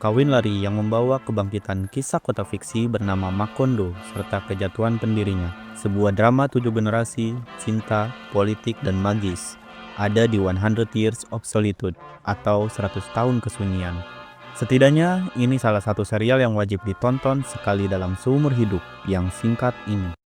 Kawin Lari yang membawa kebangkitan kisah kota fiksi bernama Macondo serta kejatuhan pendirinya. Sebuah drama 7 generasi, cinta, politik, dan magis. Ada di 100 Years of Solitude atau 100 tahun kesunyian. Setidaknya ini salah satu serial yang wajib ditonton sekali dalam seumur hidup yang singkat ini.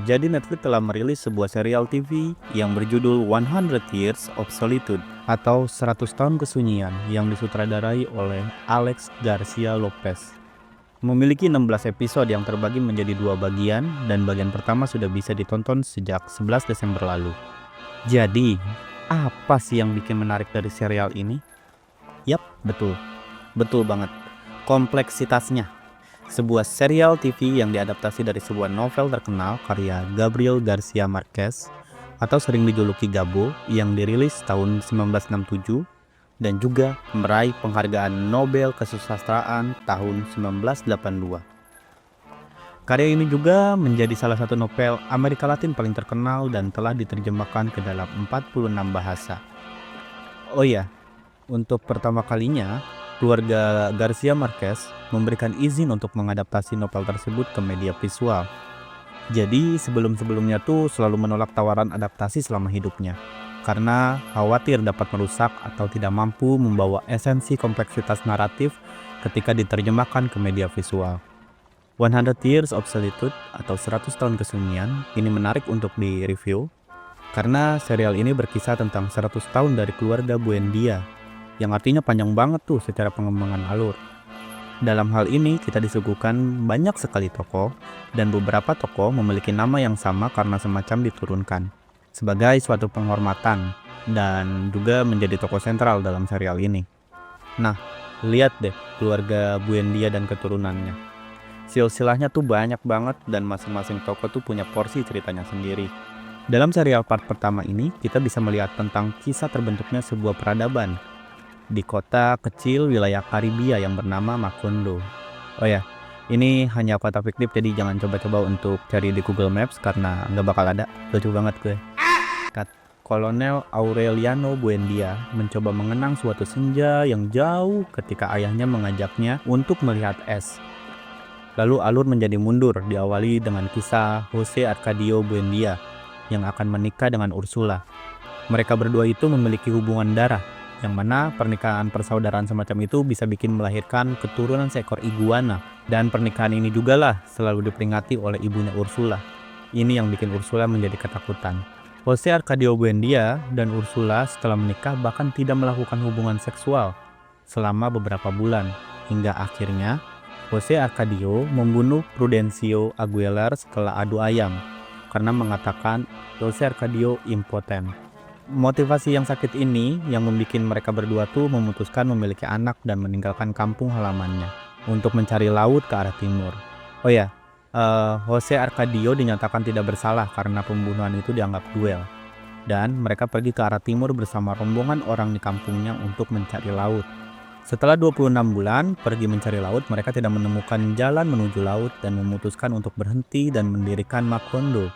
Jadi Netflix telah merilis sebuah serial TV yang berjudul 100 Years of Solitude atau 100 tahun kesunyian yang disutradarai oleh Alex Garcia Lopez. Memiliki 16 episode yang terbagi menjadi 2 bagian dan bagian pertama sudah bisa ditonton sejak 11 Desember lalu. Jadi, apa sih yang bikin menarik dari serial ini? Yap, betul banget. Kompleksitasnya. Sebuah serial TV yang diadaptasi dari sebuah novel terkenal karya Gabriel Garcia Marquez atau sering dijuluki Gabo yang dirilis tahun 1967 dan juga meraih penghargaan Nobel Kesusastraan tahun 1982. Karya ini juga menjadi salah satu novel Amerika Latin paling terkenal dan telah diterjemahkan ke dalam 46 bahasa. Oh ya, untuk pertama kalinya, keluarga Garcia Marquez memberikan izin untuk mengadaptasi novel tersebut ke media visual. Jadi sebelum-sebelumnya tuh selalu menolak tawaran adaptasi selama hidupnya, karena khawatir dapat merusak atau tidak mampu membawa esensi kompleksitas naratif ketika diterjemahkan ke media visual. 100 Years of Solitude atau 100 tahun kesunyian ini menarik untuk direview, karena serial ini berkisah tentang 100 tahun dari keluarga Buendia, yang artinya panjang banget tuh secara pengembangan alur. Dalam hal ini kita disuguhkan banyak sekali tokoh dan beberapa tokoh memiliki nama yang sama karena semacam diturunkan sebagai suatu penghormatan dan juga menjadi tokoh sentral dalam serial ini. Nah, lihat deh keluarga Buendia dan keturunannya. Silsilahnya tuh banyak banget dan masing-masing tokoh tuh punya porsi ceritanya sendiri. Dalam serial part pertama ini kita bisa melihat tentang kisah terbentuknya sebuah peradaban di kota kecil wilayah Karibia yang bernama Macondo. Oh ya, ini hanya kota fiktif jadi jangan coba-coba untuk cari di Google Maps karena nggak bakal ada. Lucu banget gue. Kolonel Aureliano Buendia mencoba mengenang suatu senja yang jauh ketika ayahnya mengajaknya untuk melihat es. Lalu alur menjadi mundur diawali dengan kisah Jose Arcadio Buendia yang akan menikah dengan Ursula. Mereka berdua itu memiliki hubungan darah, yang mana pernikahan persaudaraan semacam itu bisa bikin melahirkan keturunan seekor iguana. Dan pernikahan ini juga lah selalu diperingati oleh ibunya Ursula. Ini yang bikin Ursula menjadi ketakutan. Jose Arcadio Buendia dan Ursula setelah menikah bahkan tidak melakukan hubungan seksual selama beberapa bulan. Hingga akhirnya Jose Arcadio membunuh Prudencio Aguilar setelah adu ayam karena mengatakan Jose Arcadio impoten. Motivasi yang sakit ini yang membuat mereka berdua tuh memutuskan memiliki anak dan meninggalkan kampung halamannya untuk mencari laut ke arah timur. Oh ya, Jose Arcadio dinyatakan tidak bersalah karena pembunuhan itu dianggap duel. Dan mereka pergi ke arah timur bersama rombongan orang di kampungnya untuk mencari laut. Setelah 26 bulan pergi mencari laut, mereka tidak menemukan jalan menuju laut dan memutuskan untuk berhenti dan mendirikan Macondo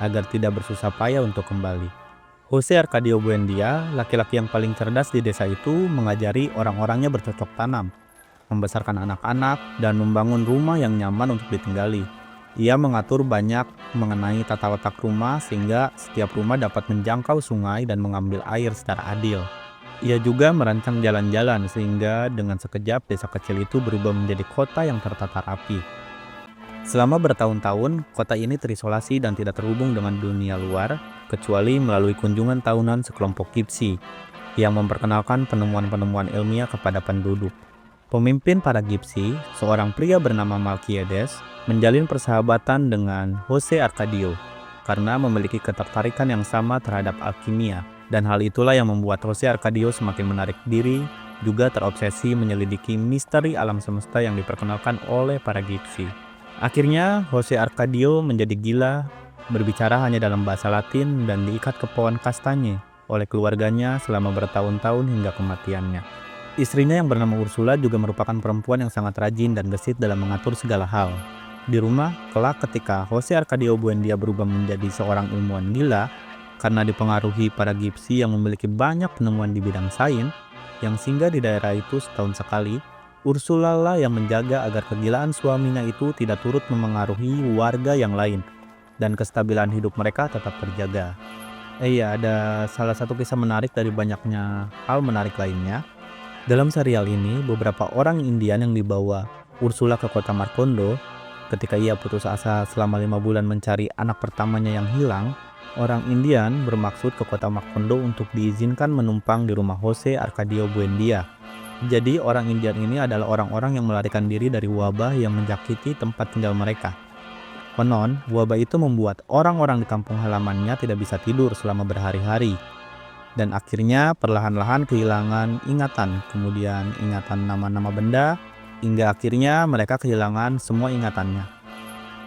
agar tidak bersusah payah untuk kembali. Jose Arcadio Buendia, laki-laki yang paling cerdas di desa itu, mengajari orang-orangnya bercocok tanam, membesarkan anak-anak, dan membangun rumah yang nyaman untuk ditinggali. Ia mengatur banyak mengenai tata letak rumah sehingga setiap rumah dapat menjangkau sungai dan mengambil air secara adil. Ia juga merancang jalan-jalan sehingga dengan sekejap desa kecil itu berubah menjadi kota yang tertata rapi. Selama bertahun-tahun, kota ini terisolasi dan tidak terhubung dengan dunia luar, kecuali melalui kunjungan tahunan sekelompok Gypsy yang memperkenalkan penemuan-penemuan ilmiah kepada penduduk. Pemimpin para Gypsy, seorang pria bernama Malkiades, menjalin persahabatan dengan Jose Arcadio karena memiliki ketertarikan yang sama terhadap alkimia, dan hal itulah yang membuat Jose Arcadio semakin menarik diri, juga terobsesi menyelidiki misteri alam semesta yang diperkenalkan oleh para Gypsy. Akhirnya, Jose Arcadio menjadi gila, berbicara hanya dalam bahasa Latin dan diikat ke pohon kastanye oleh keluarganya selama bertahun-tahun hingga kematiannya. Istrinya yang bernama Ursula juga merupakan perempuan yang sangat rajin dan gesit dalam mengatur segala hal. Di rumah, kelak ketika Jose Arcadio Buendia berubah menjadi seorang ilmuwan gila karena dipengaruhi para Gipsi yang memiliki banyak penemuan di bidang sains, yang singgah di daerah itu setahun sekali, Ursula lah yang menjaga agar kegilaan suaminya itu tidak turut memengaruhi warga yang lain dan kestabilan hidup mereka tetap terjaga. Iya, ada salah satu kisah menarik dari banyaknya hal menarik lainnya. Dalam serial ini, beberapa orang Indian yang dibawa Ursula ke kota Markondo ketika ia putus asa selama 5 bulan mencari anak pertamanya yang hilang. Orang Indian bermaksud ke kota Markondo untuk diizinkan menumpang di rumah Jose Arcadio Buendia. Jadi orang Indian ini adalah orang-orang yang melarikan diri dari wabah yang menjangkiti tempat tinggal mereka. Konon, wabah itu membuat orang-orang di kampung halamannya tidak bisa tidur selama berhari-hari. Dan akhirnya perlahan-lahan kehilangan ingatan, kemudian ingatan nama-nama benda, hingga akhirnya mereka kehilangan semua ingatannya.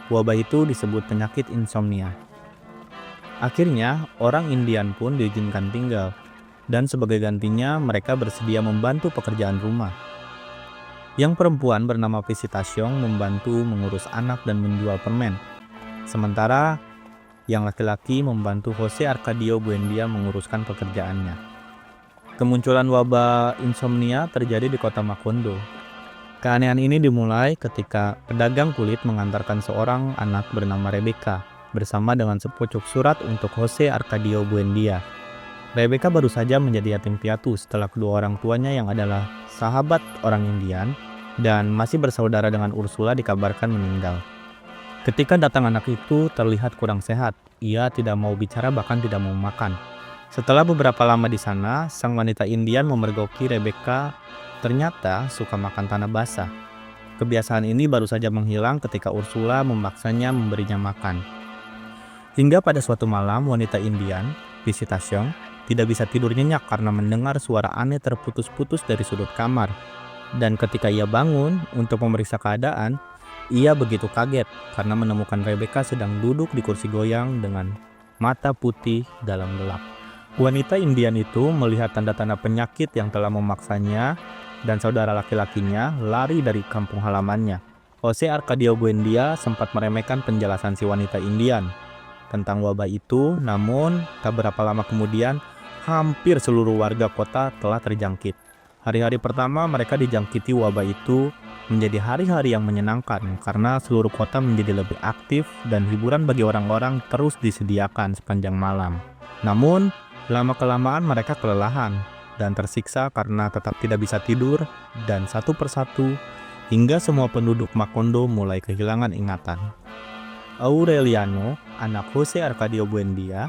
Wabah itu disebut penyakit insomnia. Akhirnya, orang Indian pun diizinkan tinggal, dan sebagai gantinya mereka bersedia membantu pekerjaan rumah. Yang perempuan bernama Visitasyong membantu mengurus anak dan menjual permen, sementara yang laki-laki membantu Jose Arcadio Buendia menguruskan pekerjaannya. Kemunculan wabah insomnia terjadi di kota Macondo. Keanehan ini dimulai ketika pedagang kulit mengantarkan seorang anak bernama Rebecca bersama dengan sepucuk surat untuk Jose Arcadio Buendia. Rebecca baru saja menjadi yatim piatu setelah kedua orang tuanya yang adalah sahabat orang Indian dan masih bersaudara dengan Ursula dikabarkan meninggal. Ketika datang anak itu terlihat kurang sehat, ia tidak mau bicara bahkan tidak mau makan. Setelah beberapa lama di sana, sang wanita Indian memergoki Rebecca ternyata suka makan tanah basah. Kebiasaan ini baru saja menghilang ketika Ursula memaksanya memberinya makan. Hingga pada suatu malam, wanita Indian, Visitasyong, tidak bisa tidur nyenyak karena mendengar suara aneh terputus-putus dari sudut kamar. Dan ketika ia bangun untuk memeriksa keadaan, ia begitu kaget karena menemukan Rebecca sedang duduk di kursi goyang dengan mata putih dalam gelap. Wanita Indian itu melihat tanda-tanda penyakit yang telah memaksanya dan saudara laki-lakinya lari dari kampung halamannya. Jose Arcadio Buendia sempat meremehkan penjelasan si wanita Indian tentang wabah itu, namun tak berapa lama kemudian hampir seluruh warga kota telah terjangkit. Hari-hari pertama mereka dijangkiti wabah itu menjadi hari-hari yang menyenangkan karena seluruh kota menjadi lebih aktif dan hiburan bagi orang-orang terus disediakan sepanjang malam. Namun, lama-kelamaan mereka kelelahan dan tersiksa karena tetap tidak bisa tidur dan satu persatu hingga semua penduduk Macondo mulai kehilangan ingatan. Aureliano, anak Jose Arcadio Buendia,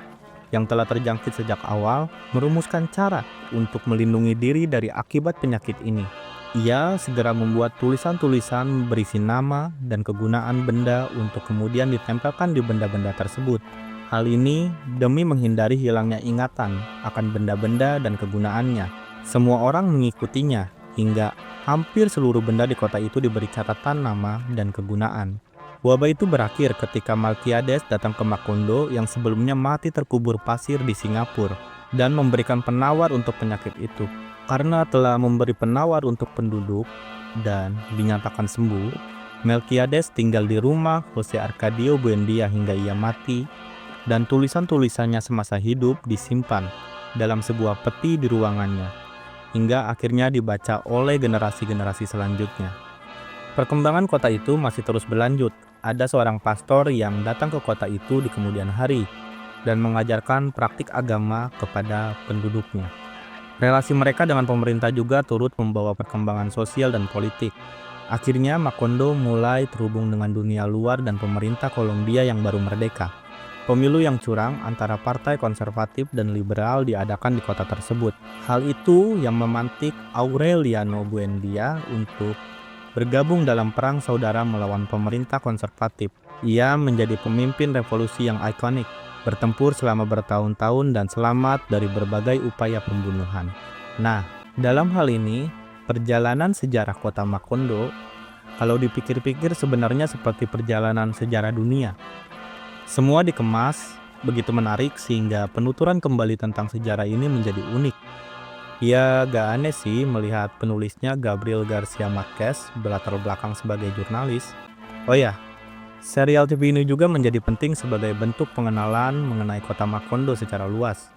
yang telah terjangkit sejak awal, merumuskan cara untuk melindungi diri dari akibat penyakit ini. Ia segera membuat tulisan-tulisan berisi nama dan kegunaan benda untuk kemudian ditempelkan di benda-benda tersebut. Hal ini demi menghindari hilangnya ingatan akan benda-benda dan kegunaannya. Semua orang mengikutinya hingga hampir seluruh benda di kota itu diberi catatan nama dan kegunaan. Wabah itu berakhir ketika Malkiades datang ke Macondo yang sebelumnya mati terkubur pasir di Singapura dan memberikan penawar untuk penyakit itu. Karena telah memberi penawar untuk penduduk dan dinyatakan sembuh, Melkiades tinggal di rumah Jose Arcadio Buendia hingga ia mati, dan tulisan-tulisannya semasa hidup disimpan dalam sebuah peti di ruangannya, hingga akhirnya dibaca oleh generasi-generasi selanjutnya. Perkembangan kota itu masih terus berlanjut. Ada seorang pastor yang datang ke kota itu di kemudian hari dan mengajarkan praktik agama kepada penduduknya. Relasi mereka dengan pemerintah juga turut membawa perkembangan sosial dan politik. Akhirnya Macondo mulai terhubung dengan dunia luar dan pemerintah Kolombia yang baru merdeka. Pemilu yang curang antara partai konservatif dan liberal diadakan di kota tersebut. Hal itu yang memantik Aureliano Buendia untuk bergabung dalam perang saudara melawan pemerintah konservatif. Ia menjadi pemimpin revolusi yang ikonik, bertempur selama bertahun-tahun dan selamat dari berbagai upaya pembunuhan. Nah, dalam hal ini, perjalanan sejarah kota Macondo, kalau dipikir-pikir sebenarnya seperti perjalanan sejarah dunia. Semua dikemas begitu menarik sehingga penuturan kembali tentang sejarah ini menjadi unik. Ya, gak aneh sih melihat penulisnya Gabriel Garcia Marquez berlatar belakang sebagai jurnalis. Oh ya, Serial TV ini juga menjadi penting sebagai bentuk pengenalan mengenai kota Macondo secara luas.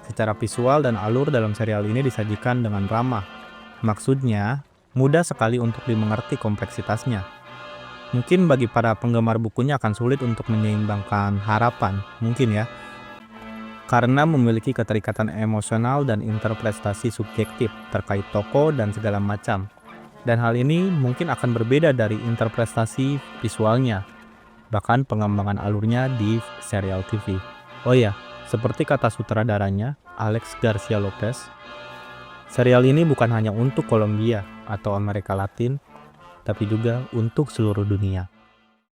Secara visual dan alur dalam serial ini disajikan dengan ramah. Maksudnya, mudah sekali untuk dimengerti kompleksitasnya. Mungkin bagi para penggemar bukunya akan sulit untuk menyeimbangkan harapan, mungkin ya, karena memiliki keterikatan emosional dan interpretasi subjektif terkait tokoh dan segala macam. Dan hal ini mungkin akan berbeda dari interpretasi visualnya, bahkan pengembangan alurnya di serial TV. Oh ya, seperti kata sutradaranya, Alex Garcia Lopez, serial ini bukan hanya untuk Kolombia atau Amerika Latin, tapi juga untuk seluruh dunia.